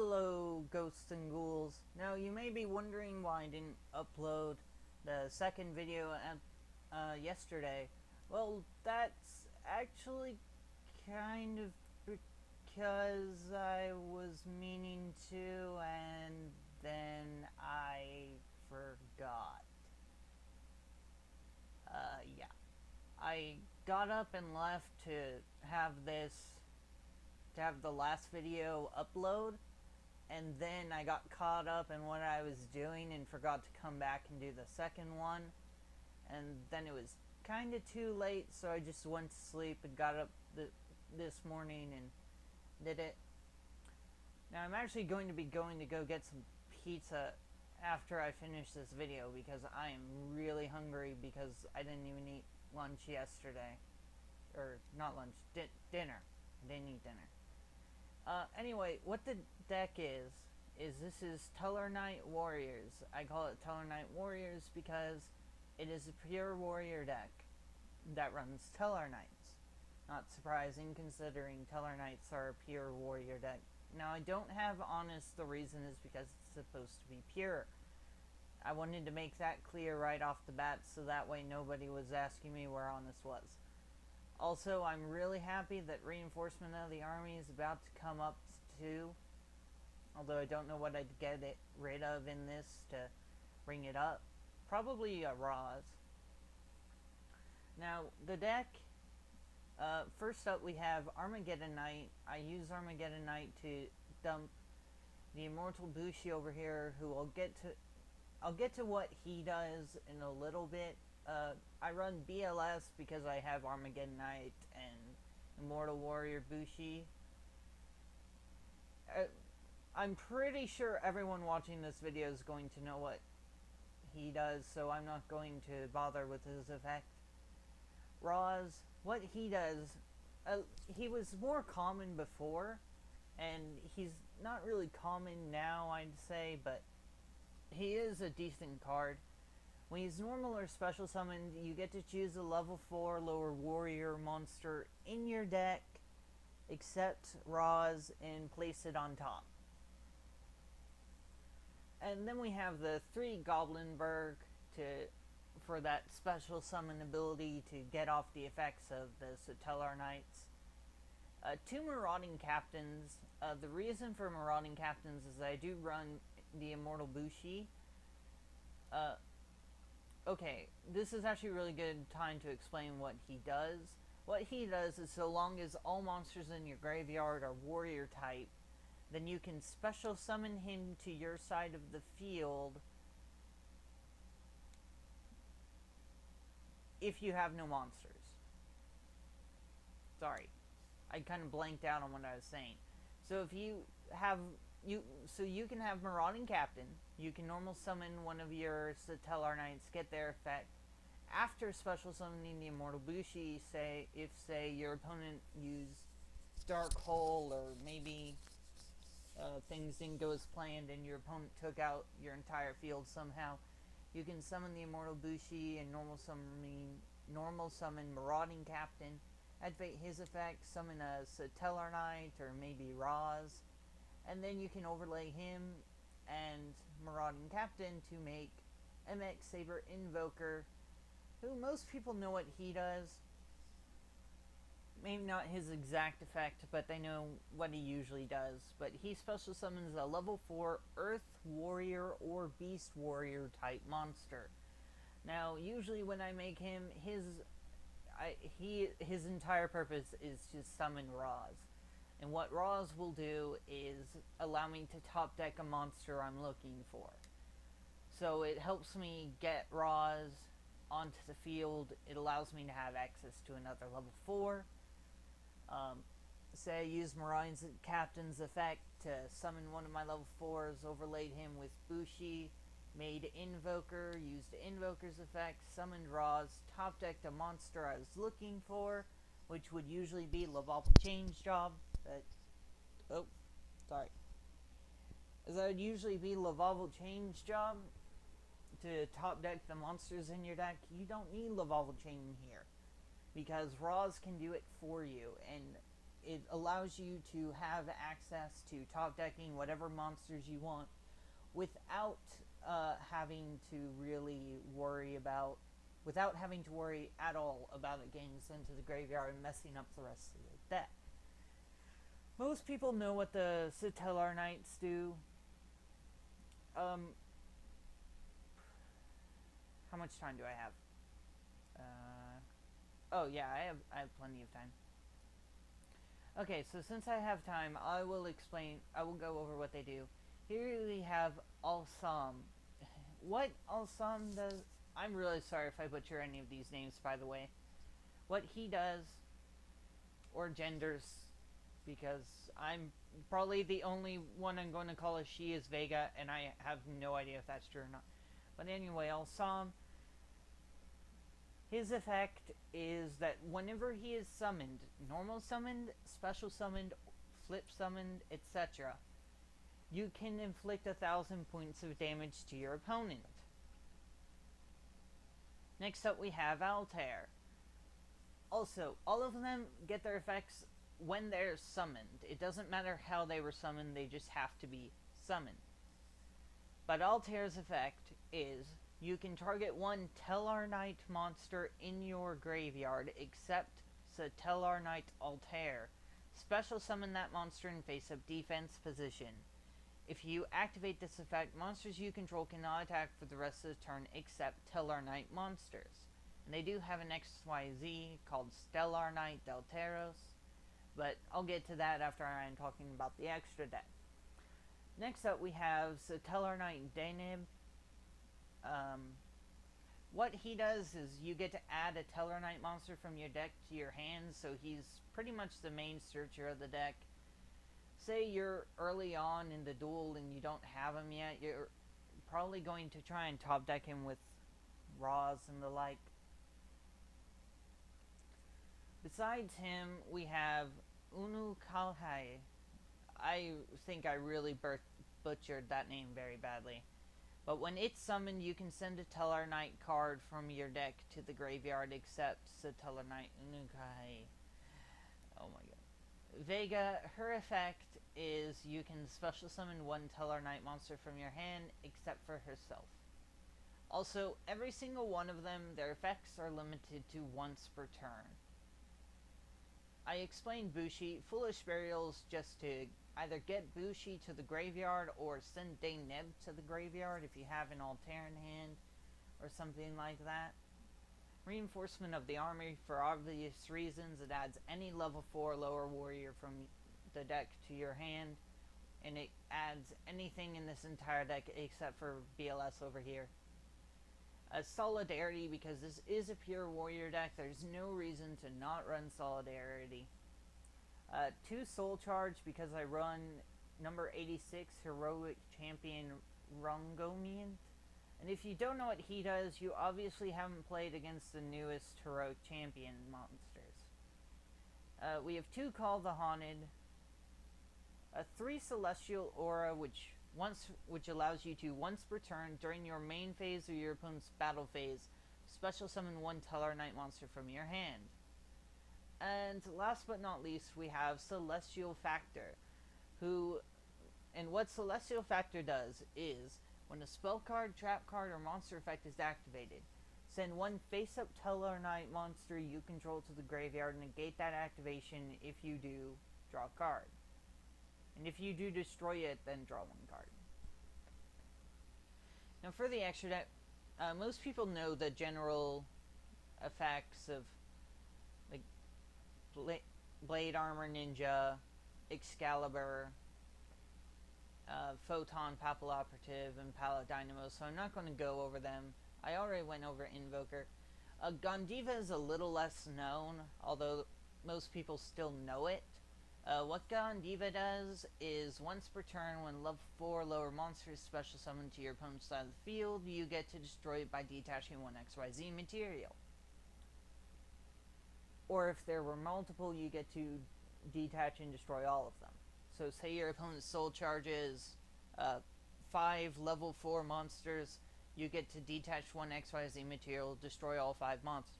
Hello, ghosts and ghouls. Now, you may be wondering why I didn't upload the second video yesterday. Well, that's actually kind of because I was meaning to, and then I forgot. Yeah. I got up and left to have the last video upload, and then I got caught up in what I was doing and forgot to come back and do the second one, and then it was kind of too late, so I just went to sleep and got up this morning and did it. Now I'm actually going to go get some pizza after I finish this video because I am really hungry because I didn't even eat lunch yesterday. Or not lunch, dinner. I didn't eat dinner. Anyway, what the deck is this is Tellar Warriors. I call it Tellar Warriors because it is a pure warrior deck that runs Tellar Knights. Not surprising considering Tellar Knights are a pure warrior deck. Now I don't have Honest, the reason is because it's supposed to be pure. I wanted to make that clear right off the bat so that way nobody was asking me where Honest was. Also, I'm really happy that Reinforcement of the Army is about to come up too. Although I don't know what I'd get it rid of in this to bring it up. Probably a Roz. Now, the deck, first up we have Armageddon Knight. I use Armageddon Knight to dump the Immortal Bushi over here, who I'll get to what he does in a little bit. I run BLS because I have Armageddon Knight and Immortal Warrior Bushi. I'm pretty sure everyone watching this video is going to know what he does, so I'm not going to bother with his effect. Roz, what he does, he was more common before, and he's not really common now, I'd say, but he is a decent card. When he's normal or special summoned, you get to choose a level 4 lower warrior monster in your deck, except Roz, and place it on top. And then we have the 3 Goblinberg for that special summon ability to get off the effects of the Tellar Knights. 2 Marauding Captains. The reason for Marauding Captains is I do run the Immortal Bushi. Okay, this is actually a really good time to explain what he does. What he does is so long as all monsters in your graveyard are warrior type, then you can special summon him to your side of the field if you have no monsters. Sorry, I kind of blanked out on what I was saying. So if you have you can have Marauding Captain. You can normal summon one of your Tellar Knights, get their effect. After special summoning the Immortal Bushi, if your opponent used Dark Hole, or maybe things didn't go as planned and your opponent took out your entire field somehow, you can summon the Immortal Bushi and normal summon Marauding Captain, activate his effect, summon a Tellar Knight or maybe Roz, and then you can overlay him and Marauding Captain to make MX Saber Invoker, who most people know what he does. Maybe not his exact effect, but they know what he usually does. But he special summons a level 4 Earth Warrior or Beast Warrior type monster. Now, usually when I make him, his entire purpose is to summon Roz. And what Roz will do is allow me to top deck a monster I'm looking for. So it helps me get Roz onto the field. It allows me to have access to another level 4. Say I use Marauding Captain's effect to summon one of my level 4s, overlaid him with Bushi, made Invoker, used Invoker's effect, summoned Roz, top decked a monster I was looking for, which would usually be Lavalval Change Job. That would usually be Lavalval Change Job to top deck the monsters in your deck. You don't need Lavalval Chain here because Roz can do it for you, and it allows you to have access to top decking whatever monsters you want without having to really worry about, without having to worry at all about it getting sent to the graveyard and messing up the rest of the deck. Most people know what the Tellar Knights do. How much time do I have? Oh yeah, I have plenty of time. Okay, so since I have time, I will go over what they do. Here we have Alsam. What Alsam does, I'm really sorry if I butcher any of these names, by the way. What he does, or genders, because I'm probably the only one I'm going to call a she, is Vega, and I have no idea if that's true or not. But anyway, Alsam, his effect is that whenever he is summoned, normal summoned, special summoned, flip summoned, etc., you can inflict 1,000 points of damage to your opponent. Next up we have Altair. Also, all of them get their effects when they're summoned. It doesn't matter how they were summoned, they just have to be summoned. But Altair's effect is you can target one Tellar Knight monster in your graveyard except Tellar Knight Altair. Special summon that monster in face-up defense position. If you activate this effect, monsters you control cannot attack for the rest of the turn except Tellar Knight monsters. And they do have an XYZ called Stellar Knight Delteros, but I'll get to that after I'm talking about the extra deck. Next up we have Tellar Knight Deneb. What he does is you get to add a Tellar Knight monster from your deck to your hand, so he's pretty much the main searcher of the deck. Say you're early on in the duel and you don't have him yet, you're probably going to try and top deck him with Raws and the like. Besides him, we have Unu Kalhai. I think I really butchered that name very badly. But when it's summoned, you can send a Tellar Knight card from your deck to the graveyard except Tellar Knight Unu Kalhai. Oh my god. Vega, her effect is you can special summon one Tellar Knight monster from your hand except for herself. Also, every single one of them, their effects are limited to once per turn. I explained Bushi. Foolish Burials just to either get Bushi to the graveyard or send Deneb to the graveyard if you have an Altair in hand or something like that. Reinforcement of the army, for obvious reasons, it adds any level 4 lower warrior from the deck to your hand, and it adds anything in this entire deck except for BLS over here. Solidarity, because this is a pure warrior deck, there's no reason to not run Solidarity. 2 Soul Charge, because I run number 86 Heroic Champion Rungomian. And if you don't know what he does, you obviously haven't played against the newest Heroic Champion monsters. We have 2 Call the Haunted, 3 Celestial Aura, which allows you to, once per turn, during your main phase or your opponent's battle phase, special summon one Tellar Knight monster from your hand. And last but not least, we have Celestial Factor, and what Celestial Factor does is, when a spell card, trap card, or monster effect is activated, send one face-up Tellar Knight monster you control to the graveyard and negate that activation. If you do, draw a card. And if you do destroy it, then draw 1 card. Now for the extra deck, most people know the general effects of like Blade Armor Ninja, Excalibur, Photon Papilloperative, and Paladynamo, so I'm not going to go over them. I already went over Invoker. Gondiva is a little less known, although most people still know it. What Gondiva does is, once per turn, when level 4 lower monsters special summoned to your opponent's side of the field, you get to destroy it by detaching 1 XYZ material. Or if there were multiple, you get to detach and destroy all of them. So say your opponent's soul charges 5 level 4 monsters, you get to detach 1 XYZ material, destroy all 5 monsters.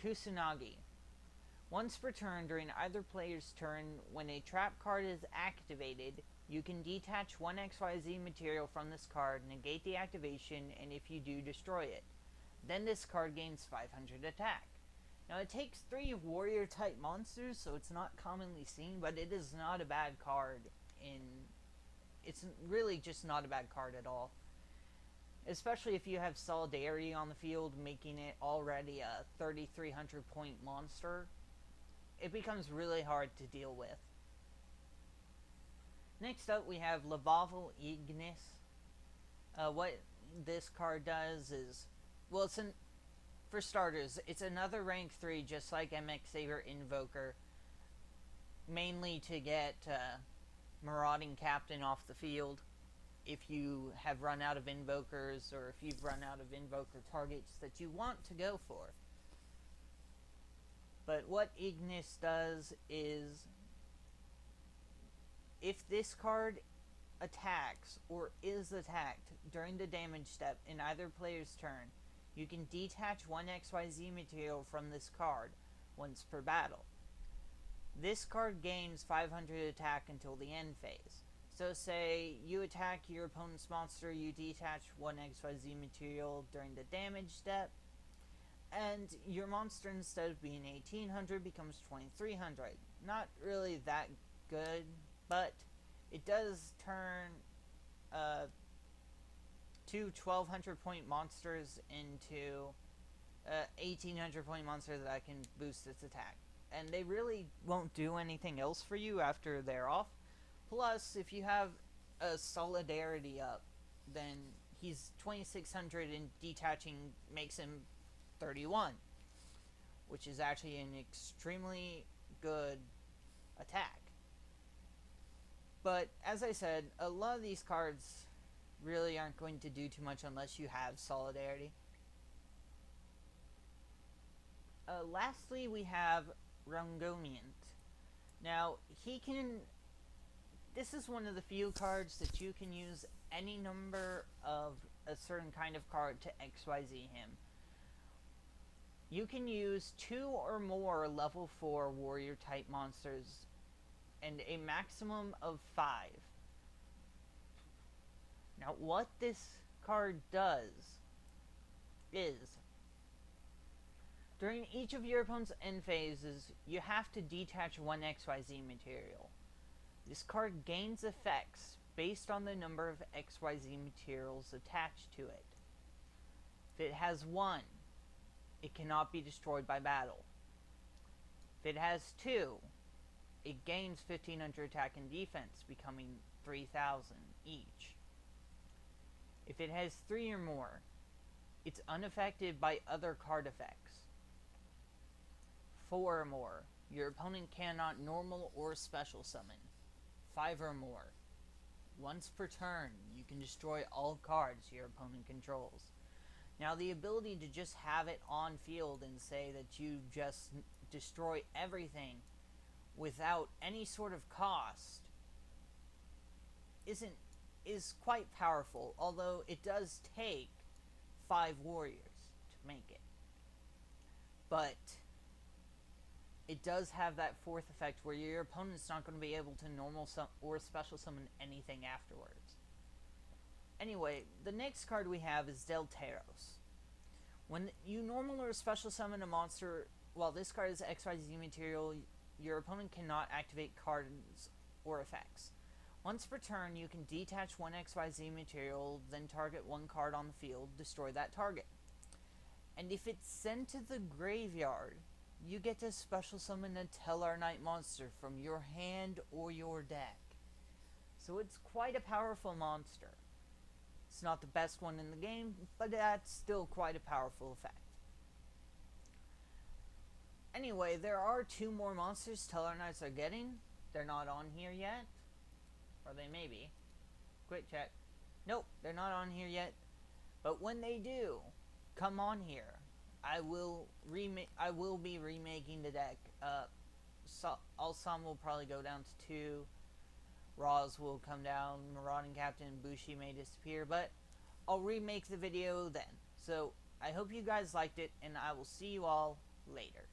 Kusanagi. Once per turn during either player's turn, when a trap card is activated, you can detach one XYZ material from this card, negate the activation, and if you do, destroy it. Then this card gains 500 attack. Now it takes 3 warrior type monsters, so it's not commonly seen, but it is not a bad card it's really just not a bad card at all. Especially if you have Solidarity on the field, making it already a 3,300 point monster. It becomes really hard to deal with. Next up we have Lavavel Ignis. What this card does is, well, for starters, it's another rank 3 just like MX Saber Invoker, mainly to get Marauding Captain off the field if you have run out of invokers, or if you've run out of invoker targets that you want to go for. But what Ignis does is, if this card attacks or is attacked during the damage step in either player's turn, you can detach one XYZ material from this card once per battle. This card gains 500 attack until the end phase. So say you attack your opponent's monster, you detach one XYZ material during the damage step, and your monster, instead of being 1800, becomes 2300. Not really that good, but it does turn 2 1200 point monsters into 1800 point monsters that can boost its attack. And they really won't do anything else for you after they're off. Plus, if you have a Solidarity up, then he's 2600 and detaching makes him 31, which is actually an extremely good attack. But as I said, a lot of these cards really aren't going to do too much unless you have Solidarity. Lastly, we have Rungoniant. Now, this is one of the few cards that you can use any number of a certain kind of card to XYZ him. You can use 2 or more level 4 warrior type monsters and a maximum of 5. Now, what this card does is, during each of your opponent's end phases, you have to detach one XYZ material. This card gains effects based on the number of XYZ materials attached to it. If it has 1, it cannot be destroyed by battle. If it has 2, it gains 1500 attack and defense, becoming 3000 each. If it has 3 or more, it's unaffected by other card effects. 4 or more, your opponent cannot normal or special summon. 5 or more, once per turn, you can destroy all cards your opponent controls. Now, the ability to just have it on field and say that you just destroy everything without any sort of cost is quite powerful, although it does take 5 warriors to make it. But it does have that 4th effect where your opponent's not going to be able to normal or special summon anything afterwards. Anyway, the next card we have is Delteros. When you normal or special summon a monster while this card is XYZ material, your opponent cannot activate cards or effects. Once per turn, you can detach one XYZ material, then target one card on the field, destroy that target. And if it's sent to the graveyard, you get to special summon a Tellar Knight monster from your hand or your deck. So it's quite a powerful monster. It's not the best one in the game, but that's still quite a powerful effect. Anyway, there are 2 more monsters Tellar Knights are getting. They're not on here yet. Or they may be. Quick check. Nope, they're not on here yet. But when they do come on here, I will be remaking the deck. Alsam will probably go down to 2. Roz will come down. Marauding Captain and Bushi may disappear. But I'll remake the video then. So I hope you guys liked it, and I will see you all later.